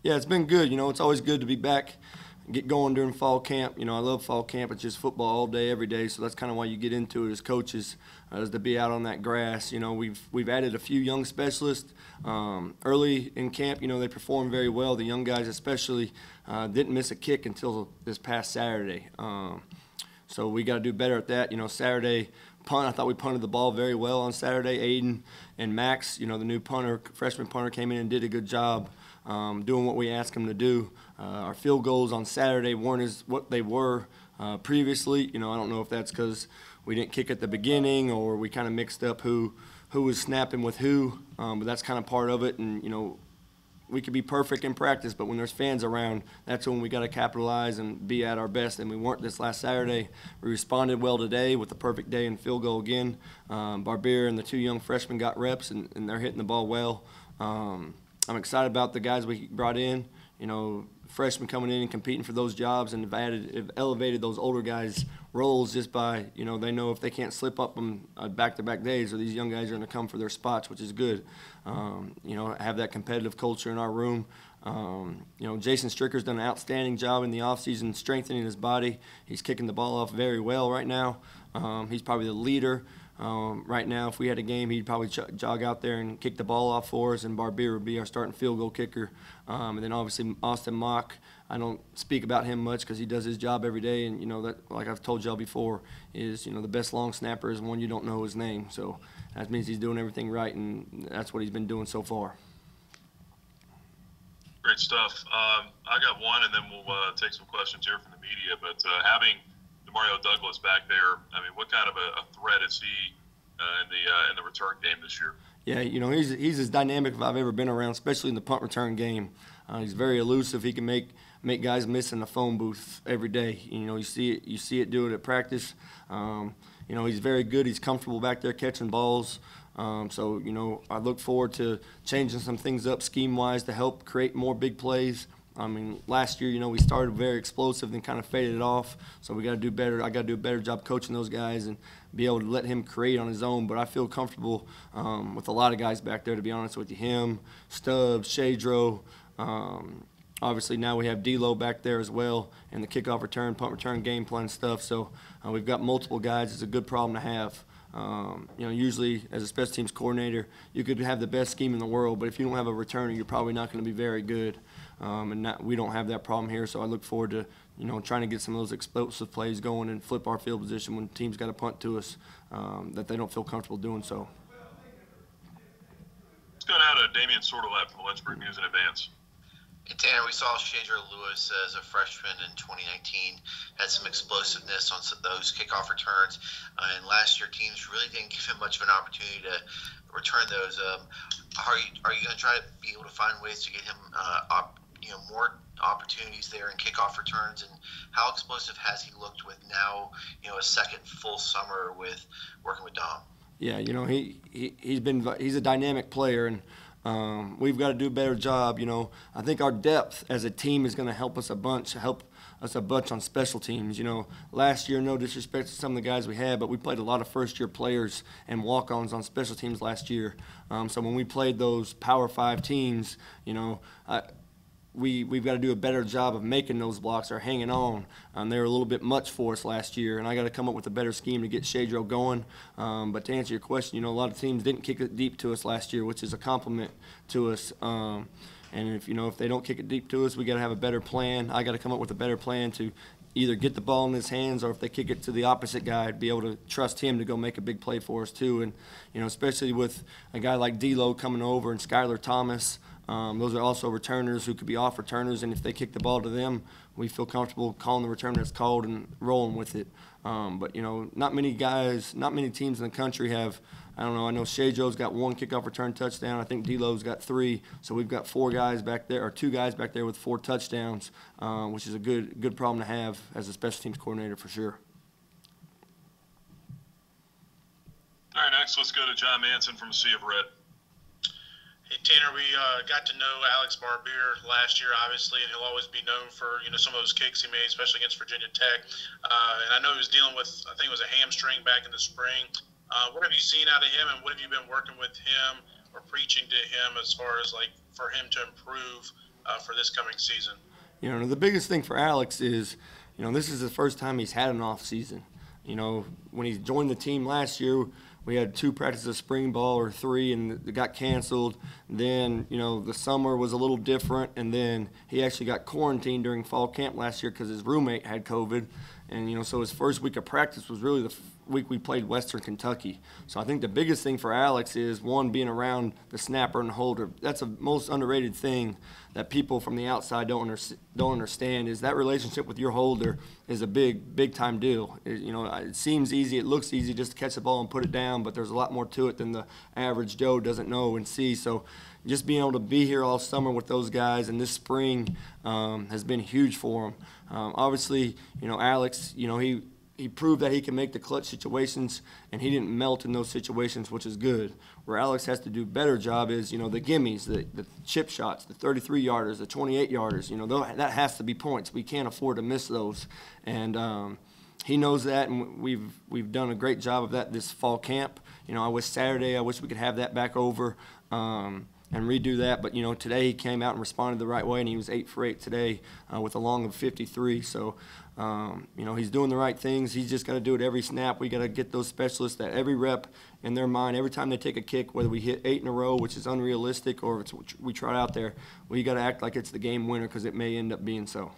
Yeah, it's been good. It's always good to be back, get going during fall camp. I love fall camp. It's just football all day, every day. So that's kind of why you get into it as coaches, is to be out on that grass. We've added a few young specialists early in camp. They performed very well. The young guys, especially, didn't miss a kick until this past Saturday. So we got to do better at that. Saturday punt, I thought we punted the ball very well on Saturday. Aiden and Max, the new freshman punter, came in and did a good job doing what we asked them to do. Our field goals on Saturday weren't as what they were previously. I don't know if that's because we didn't kick at the beginning or we kind of mixed up who was snapping with who, but that's kind of part of it. And, we could be perfect in practice, but when there's fans around, that's when we got to capitalize and be at our best. And we weren't this last Saturday. We responded well today with a perfect day and field goal again. Barbier and the two young freshmen got reps, and they're hitting the ball well. I'm excited about the guys we brought in. Freshmen coming in and competing for those jobs, and have elevated those older guys' roles just by, they know if they can't slip up on back-to-back days, or these young guys are going to come for their spots, which is good. Have that competitive culture in our room. Jason Stricker's done an outstanding job in the offseason strengthening his body. He's kicking the ball off very well right now. He's probably the leader. Right now, if we had a game, he'd probably jog out there and kick the ball off for us, and Barbier would be our starting field goal kicker. And then obviously Austin Mock, I don't speak about him much because he does his job every day, and that, like I've told y'all before, is the best long snapper is one you don't know his name. So that means he's doing everything right, and that's what he's been doing so far. Great stuff. I got one, and then we'll take some questions here from the media. But having Demario Douglas back there, I mean, what kind of a threat is he in the return game this year? Yeah, he's as dynamic as I've ever been around, especially in the punt return game. He's very elusive. He can make guys miss in the phone booth every day. You see it do it at practice. He's very good. He's comfortable back there catching balls. So I look forward to changing some things up scheme-wise to help create more big plays. I mean, last year, we started very explosive and kind of faded it off. So we got to do better. I got to do a better job coaching those guys and be able to let him create on his own. But I feel comfortable with a lot of guys back there, to be honest with you. Him, Stubbs, Shadro. Obviously, now we have D-Lo back there as well, and the kickoff return, punt return, game plan stuff. So we've got multiple guys. It's a good problem to have. Usually as a special teams coordinator, you could have the best scheme in the world, but if you don't have a returner, you're probably not going to be very good. We don't have that problem here, so I look forward to trying to get some of those explosive plays going and flip our field position when teams got to punt to us that they don't feel comfortable doing so. Let's go now to Damian Sordelab from Lynchburg News in Advance. Hey, Tanner, we saw Shadro Lewis as a freshman in 2019 had some explosiveness on those kickoff returns, and last year teams really didn't give him much of an opportunity to return those. Are you going to try to be able to find ways to get him more opportunities there in kickoff returns, and how explosive has he looked with now a second full summer with working with Dom? Yeah, he's a dynamic player, and we've got to do a better job. I think our depth as a team is going to help us a bunch on special teams. Last year, no disrespect to some of the guys we had, but we played a lot of first-year players and walk-ons on special teams last year. So when we played those Power 5 teams, we've got to do a better job of making those blocks or hanging on. They were a little bit much for us last year, and I got to come up with a better scheme to get Shadro going. But to answer your question, a lot of teams didn't kick it deep to us last year, which is a compliment to us. And if they don't kick it deep to us, we got to have a better plan. I got to come up with a better plan to either get the ball in his hands, or if they kick it to the opposite guy, be able to trust him to go make a big play for us too. And especially with a guy like D-Lo coming over and Skylar Thomas. Those are also returners who could be off returners, and if they kick the ball to them, we feel comfortable calling the return that's called and rolling with it. But not many teams in the country have. I know Shadro's got one kickoff return touchdown. I think D-Lo's got 3. So we've got 2 guys back there with 4 touchdowns, which is a good problem to have as a special teams coordinator for sure. All right, next let's go to John Manson from Sea of Red. Hey, Tanner, we got to know Alex Barbier last year, obviously, and he'll always be known for, some of those kicks he made, especially against Virginia Tech. And I know he was dealing with, I think it was a hamstring back in the spring. What have you seen out of him, and what have you been working with him or preaching to him as far as, for him to improve for this coming season. You know, the biggest thing for Alex is, you know, this is the first time he's had an off season. You know, when he joined the team last year, we had 2 practices of spring ball or 3, and it got canceled. Then, you know, the summer was a little different, and then he actually got quarantined during fall camp last year because his roommate had COVID. And, you know, so his first week of practice was really the week we played Western Kentucky. So I think the biggest thing for Alex is, one, being around the snapper and holder. That's the most underrated thing that people from the outside don't understand is that relationship with your holder is a big time deal. You know, it seems easy, it looks easy just to catch the ball and put it down, but there's a lot more to it than the average Joe doesn't know and see. So just being able to be here all summer with those guys and this spring has been huge for him. Obviously, you know, Alex, you know, he proved that he can make the clutch situations, and he didn't melt in those situations, which is good. Where Alex has to do a better job is, you know, the gimmies, the chip shots, the 33-yarders, the 28-yarders. You know, that has to be points. We can't afford to miss those. And he knows that, and we've done a great job of that this fall camp. You know, I wish we could have that back over and redo that. But, you know, today he came out and responded the right way, and he was 8 for 8 today with a long of 53. So, you know, he's doing the right things. He's just got to do it every snap. We got to get those specialists that every rep in their mind, every time they take a kick, whether we hit 8 in a row, which is unrealistic, or if we try out there, we got to act like it's the game winner because it may end up being so.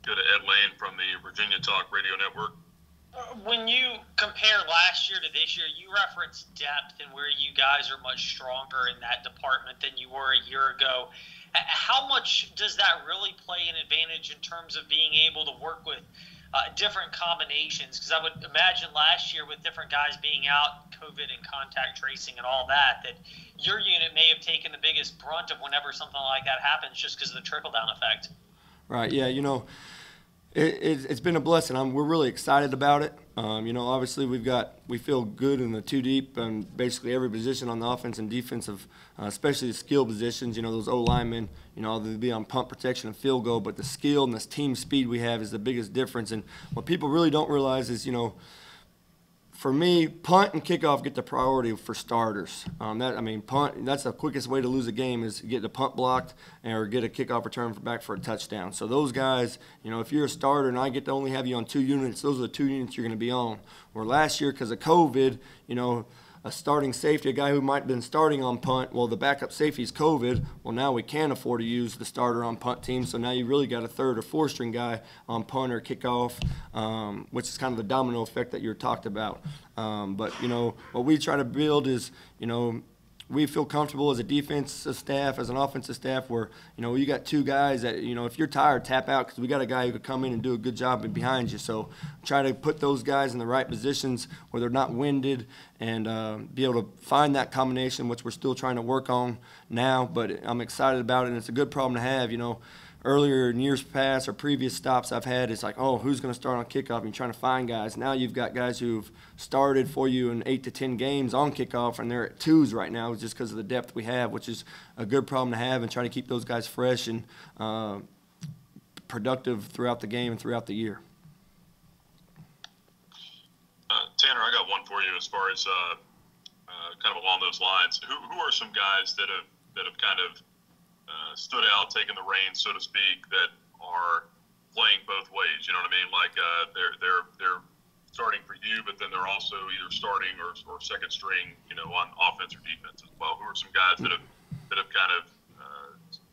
Go to Ed Lane from the Virginia Talk Radio Network. When you compare last year to this year, you reference depth and where you guys are much stronger in that department than you were a year ago. How much does that really play an advantage in terms of being able to work with different combinations? Because I would imagine last year with different guys being out, COVID and contact tracing and all that your unit may have taken the biggest brunt of whenever something like that happens just because of the trickle-down effect. Right, yeah, you know, it's been a blessing. We're really excited about it. You know, obviously we feel good in the 2 deep and basically every position on the offense and defensive, especially the skill positions. You know, those O-linemen, you know, they'll be on punt protection and field goal, but the skill and this team speed we have is the biggest difference. And what people really don't realize is, you know, for me, punt and kickoff get the priority for starters. Punt, that's the quickest way to lose a game is get the punt blocked or get a kickoff return back for a touchdown. So those guys, you know, if you're a starter and I get to only have you on 2 units, those are the 2 units you're going to be on. Where last year, because of COVID, you know, a starting safety, a guy who might have been starting on punt, well, the backup safety is COVID. Well, now we can't afford to use the starter on punt team, so now you really got a 3rd or 4th string guy on punt or kickoff, which is kind of the domino effect that you're talked about. But, you know, what we try to build is, you know, we feel comfortable as a defensive staff, as an offensive staff, where, you know, you got 2 guys that, you know, if you're tired, tap out because we got a guy who could come in and do a good job behind you. So try to put those guys in the right positions where they're not winded and be able to find that combination, which we're still trying to work on now. But I'm excited about it, and it's a good problem to have. You know, earlier in years past or previous stops I've had, it's like, oh, who's going to start on kickoff? And you're trying to find guys. Now you've got guys who've started for you in 8 to 10 games on kickoff, and they're at 2s right now just because of the depth we have, which is a good problem to have, and trying to keep those guys fresh and productive throughout the game and throughout the year. Tanner, I got one for you as far as kind of along those lines. Who are some guys that have kind of stood out, taking the reins, so to speak, that are playing both ways? You know what I mean? Like they're starting for you, but then they're also either starting or second string, you know, on offense or defense as well. Who are some guys that have kind of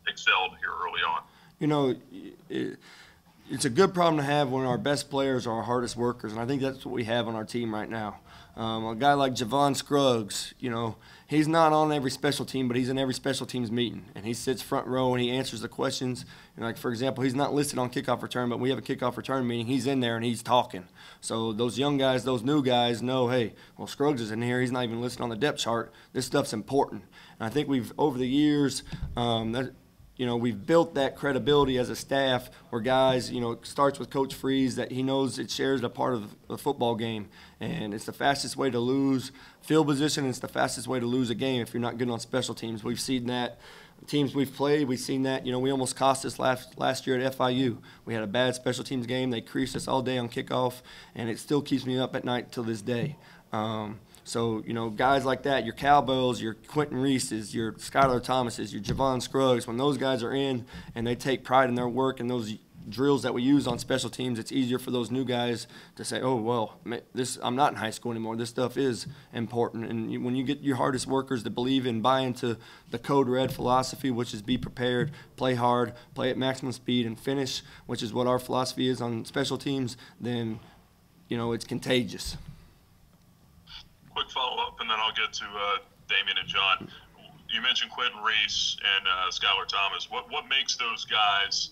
excelled here early on? You know, it's a good problem to have when our best players are our hardest workers, and I think that's what we have on our team right now. A guy like Javon Scruggs, you know, he's not on every special team, but he's in every special teams meeting, and he sits front row and he answers the questions. And like, for example, he's not listed on kickoff return, but we have a kickoff return meeting. He's in there and he's talking. So those young guys, those new guys know, hey, well, Scruggs is in here. He's not even listed on the depth chart. This stuff's important. And I think we've, over the years, you know, we've built that credibility as a staff where guys, you know, it starts with Coach Freeze that he knows it shares a part of the football game. And it's the fastest way to lose field position. It's the fastest way to lose a game if you're not good on special teams. We've seen that. Teams we've played, we've seen that. You know, we almost cost us last year at FIU. We had a bad special teams game. They creased us all day on kickoff, and it still keeps me up at night till this day. So, you know, guys like that, your Cowbells, your Quentin Reeses, your Skylar Thomases, your Javon Scruggs, when those guys are in and they take pride in their work and those drills that we use on special teams, it's easier for those new guys to say, oh, well, I'm not in high school anymore. This stuff is important. And when you get your hardest workers to believe and buy into the Code Red philosophy, which is be prepared, play hard, play at maximum speed, and finish, which is what our philosophy is on special teams, then, you know, it's contagious. Quick follow-up, and then I'll get to Damian and John. You mentioned Quentin Reese and Skylar Thomas. What makes those guys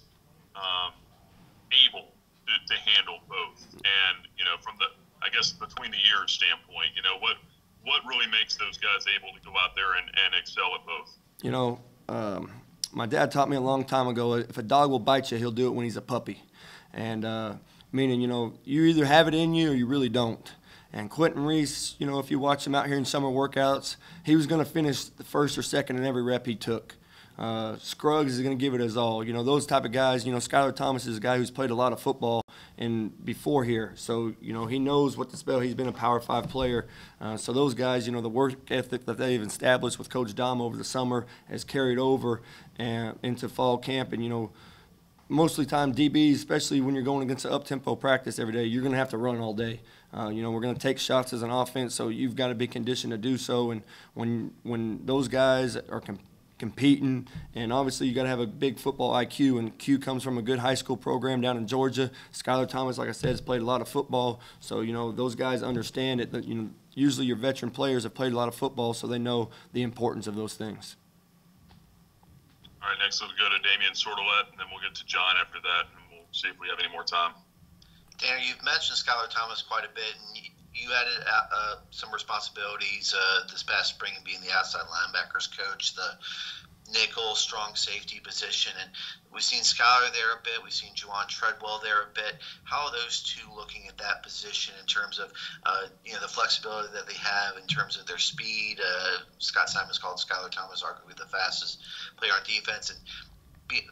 able to handle both? And, you know, from the, I guess, between the years standpoint, you know, what really makes those guys able to go out there and excel at both? You know, my dad taught me a long time ago, if a dog will bite you, he'll do it when he's a puppy. And meaning, you know, you either have it in you or you really don't. And Quentin Reese, you know, if you watch him out here in summer workouts, he was going to finish the first or second in every rep he took. Scruggs is going to give it his all. You know, those type of guys, you know, Skylar Thomas is a guy who's played a lot of football before here. So, you know, he knows what to spell. He's been a Power 5 player. So those guys, you know, the work ethic that they've established with Coach Dom over the summer has carried over into fall camp. And, you know, mostly time DBs, especially when you're going against an up-tempo practice every day, you're going to have to run all day. You know, we're going to take shots as an offense, so you've got to be conditioned to do so. And when those guys are competing, and obviously you got to have a big football IQ, and Q comes from a good high school program down in Georgia. Skylar Thomas, like I said, has played a lot of football, so, you know, those guys understand it. You know, usually your veteran players have played a lot of football, so they know the importance of those things. All right, next we'll go to Damian Sordelet, and then we'll get to John after that, and we'll see if we have any more time. Tanner, you've mentioned Skylar Thomas quite a bit, and you added some responsibilities this past spring being the outside linebackers coach, the nickel, strong safety position, and we've seen Skylar there a bit. We've seen Juwan Treadwell there a bit. How are those two looking at that position in terms of you know, the flexibility that they have in terms of their speed? Scott Simon's called Skylar Thomas arguably the fastest player on defense, and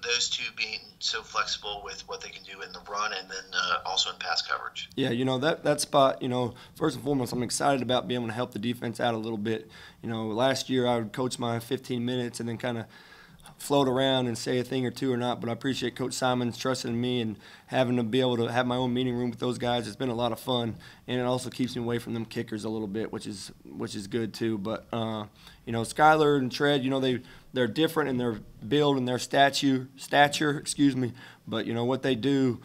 those two being so flexible with what they can do in the run and then also in pass coverage. Yeah, you know, that spot, you know, first and foremost, I'm excited about being able to help the defense out a little bit. You know, last year I would coach my 15 minutes and then kind of float around and say a thing or two or not, but I appreciate Coach Simon's trusting in me and having to be able to have my own meeting room with those guys. It's been a lot of fun, and it also keeps me away from them kickers a little bit, which is good too. But you know, Skylar and Tread, you know, they're different in their build and their stature, but you know what they do.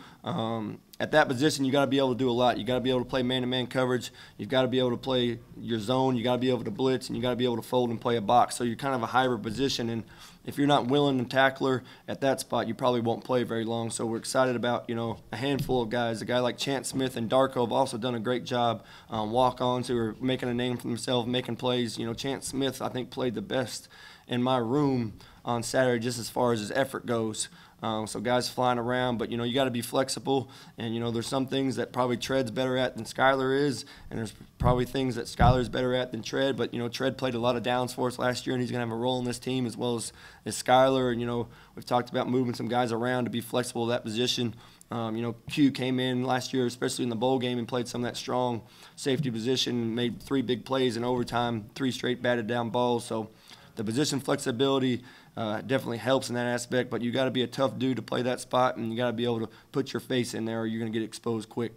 At that position, you got to be able to do a lot. You got to be able to play man-to-man coverage. You've got to be able to play your zone. You got to be able to blitz, and you got to be able to fold and play a box. So you're kind of a hybrid position, and if you're not willing and tackler at that spot, you probably won't play very long. So we're excited about, you know, a handful of guys. A guy like Chance Smith and Darko have also done a great job. Walk-ons who are making a name for themselves, making plays. You know, Chance Smith, I think, played the best in my room on Saturday just as far as his effort goes. So guys flying around, but, you know, you got to be flexible. And, you know, there's some things that probably Tread's better at than Skylar is, and there's probably things that Skylar's better at than Tread. But, you know, Tread played a lot of downs for us last year, and he's going to have a role in this team as well as Skylar. And, you know, we've talked about moving some guys around to be flexible at that position. You know, Q came in last year, especially in the bowl game, and played some of that strong safety position, made 3 big plays in overtime, 3 straight batted down balls. So the position flexibility definitely helps in that aspect, but you got to be a tough dude to play that spot, and you got to be able to put your face in there or you're going to get exposed quick.